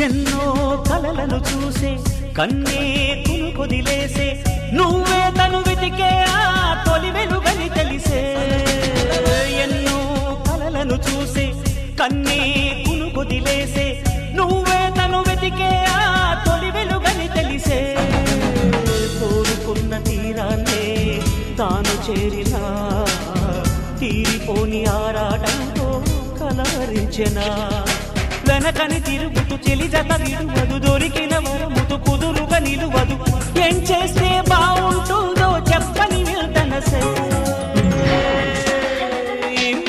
ఎన్నో కలలను చూసే కన్నే కొదిలేసే నువ్వే తను వెతికే ఆ తొలి వెలుగని తెలిసే ఎన్నో కలలను చూసే కన్నే కొదిలేసే నువ్వే తను వెతికే ఆ తొలి వెలుగని తెలిసే కోరుకున్న తీరాన్నే తాను చేరినా తీరిపోని ఆరాటంతో కలవరించెనా వెనకని తిరుగుతూ చెలి జత విడువదు దొరికిన వరముతు కుదురుగా నిలువదు ఏం చేస్తే బాగుంటుందో చెప్పని వెళ్తనసే